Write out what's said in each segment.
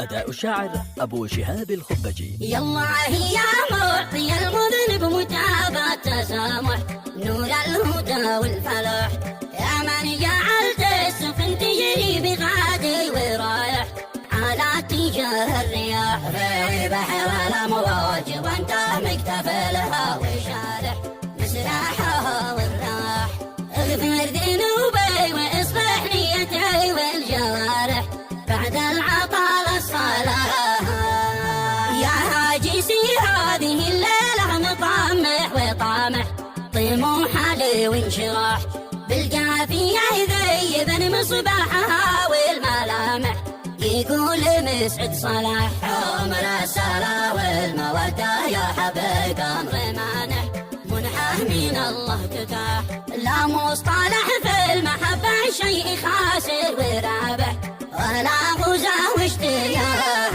أداء الشاعر أبو شهاب الخبجي. يالله يا معطي المذنب متابة تسامح، نور الهدى والفلاح، يا من جعلت السفن تجري بغادي ورايح على اتجاه الرياح، في بحر الأمواج وانت مكتفلها وشارح مسراحها والراح، اغفر ذنوبي واصلح نيتي والجوارح بعد العطاء الصلاح. يا هاجسي هذه الليلة مطمح وطامح، طموح علي وانشراح، بالقافية يذيبن مصباحها والملامح، يقول مسعد صلاح عمر السلا والمودة يا حبيب أمر مانح، منحة من الله تتاح، لا مصطلح في المحبة شيء خاسر ورابح، ولا غزا واشتياح،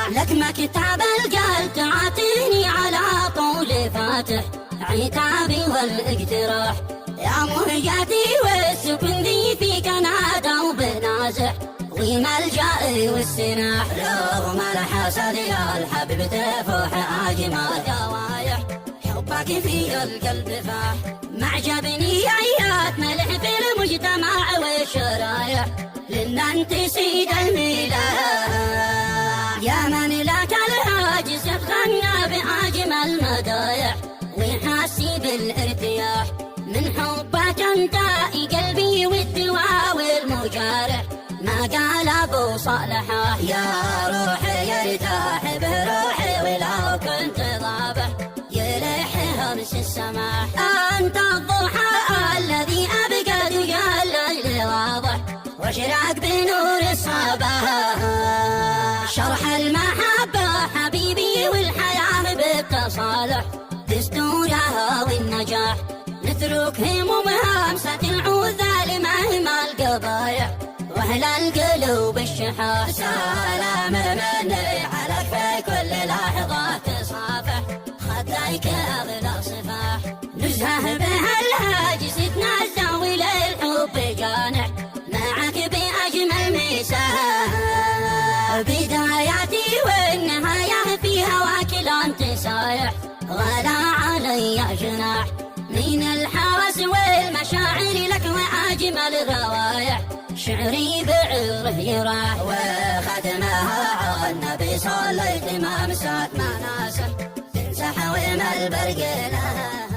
لك مكتاب القلب تعطيني على طول فاتح، عتابي والاقتراح، يا مهجتي والسكن ذي فيك نادى وبنازح، وملجأي والسناح، رغم الحسد يا الحبيب تفوح أجمل جوايح، حبك في القلب فاح، معجبني آيات ملح في المجتمع والشرايح، لأن أنت سيد الملاح، يا من لك الهاجس يتغنى بأجمل مدايح، ويحاسي بالارتياح، من حبك أنت قلبي والدواء والمجارح، ما قال أبو صالح يا روحي يرتاح بروحي ولو كنت ضابح، يلح همس السماح، أنت الضحى الذي أبقى دجى الليل واضح، واشرق بنور الصباح، شرح المحبة حبيبي والحياة بالتصالح، دستورها والنجاح، نترك همومها همسة العوذة لمهما القضايا، واهل القلوب الشحاح، سلام مني عليك في كل لحظة تصافح، خديك أغلى صفاح، نزهه بها الهاجس تنزه وللحب جانح، معك بأجمل مساح، بداياتي والنهاية في هواك لا انت سايح، ولا علي جناح، من الحواس والمشاعر لك وأجمل الروائح، شعري بعره يراح، وختمها على النبي صليت ما مساك مناسه، تمسح وما البرق لها.